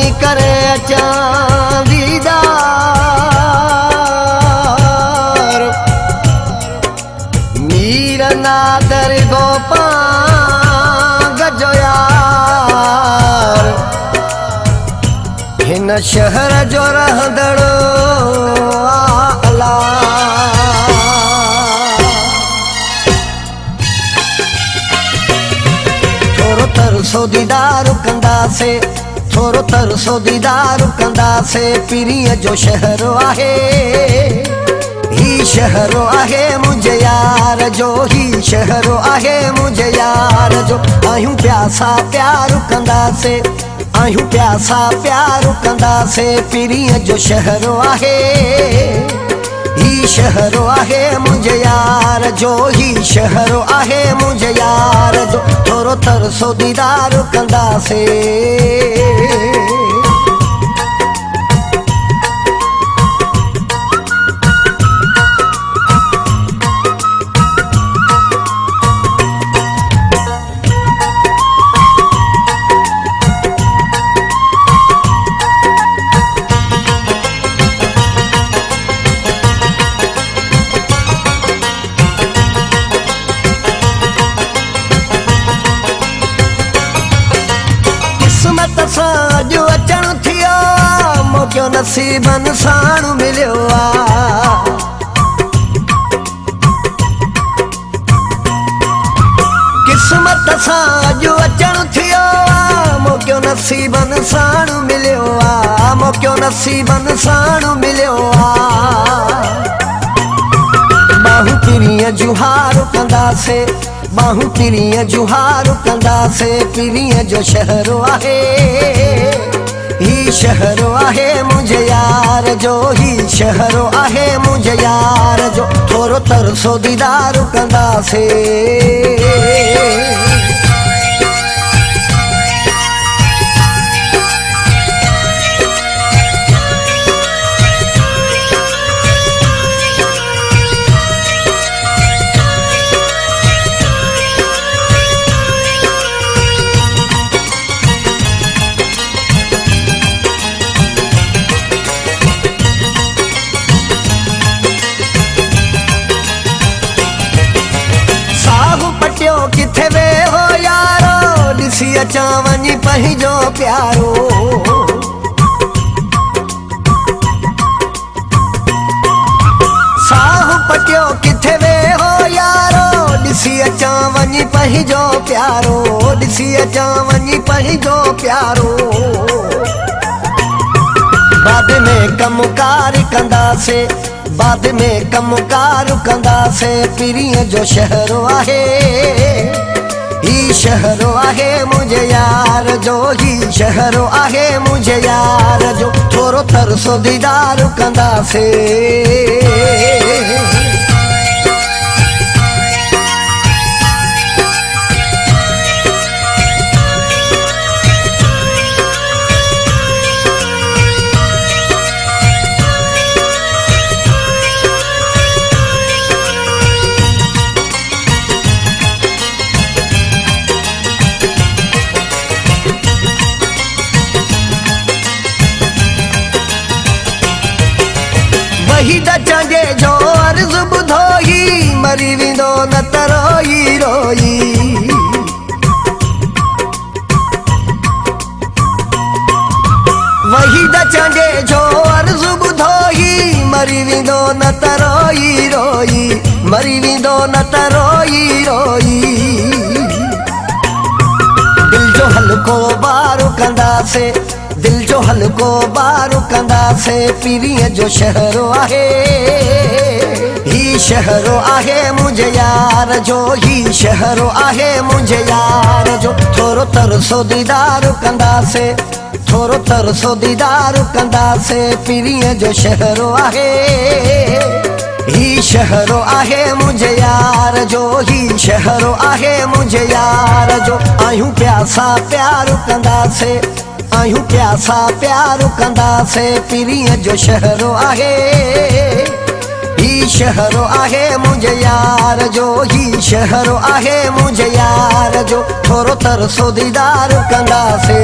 वही करे अचां दीदार मीर नादर गोपांग जो यार हिन शहर जो रहंदड़ आला थोरो तरसो दीदार कंदासे थोरो तरसो दीदार कंदासे पीरीअ जो शहर आहे ही शहर आहे मुझे यार जो ही शहर आहे मुझे यार जो आयूं प्यासा प्यार कंदासे आयूं प्यासा प्यार कंदासे पीरीअ जो शहर आहे ही शहर आहे मुझे यार जो ही शहर आहे मुझे यार जो थोरो तरसो दीदार कंदासे जो अचण थियो मोकियो नसीबन साण मिलियो किस्मत सां जो अचण थियो मोकियो नसीबन साण मिलियो मोकियो नसीबन साण मिलियो बाहू पीरीअ जुहार कंदासे बाहू पीरीअ जुहार कंदासे पीरीअ जो शहर आहे ही शहर आहे मुझे यार जो ही शहर आहे मुझे यार जो थोरो तरसो दीदार कंदासे किथे वे हो यारो ॾिसी अचां वञी पंहिंजो प्यारो साहु पटियो किथे वे हो यारो ॾिसी अचां वञी पंहिंजो प्यारो ॾिसी अचां वञी पंहिंजो प्यारो बाद में कमकार कंदासे बाद में कमकार कंदासे पीरीअ जो शहर आहे ही शहर आहे मुझे यार जो ही शहर आहे मुझे यार जो थोरो तरसो दीदार कंदासे चंगे जो अर्ज़ ॿुधोई मरी वेंदो न त रोई रोई वही द चंगे जो अर्ज़ ॿुधोई मरी वेंदो न त रोई रोई मरी वेंदो न त रोई रोई दिल जो हल्को बार कंदासे दिल जो हल्को बार कंदासे पीरीअ जो शहर आहे ही शहर आहे मुझे यार जो ही शहर आहे मुझे यार जो थोरो तरसो दीदार कंदासे थोरो तरसो दीदार कंदासे पीरीअ जो शहर आहे ही शहर आहे मुझे यार जो ही शहर आहे मुझे यार जो आयूं प्यासा प्यार कंदासे आयूं प्यासा प्यार कंदासे पीरीअ जो शहर आहे ही शहर आहे मुझे यार जो ही शहर आहे मुझे यार जो थोरो तरसो दीदार कंदासे।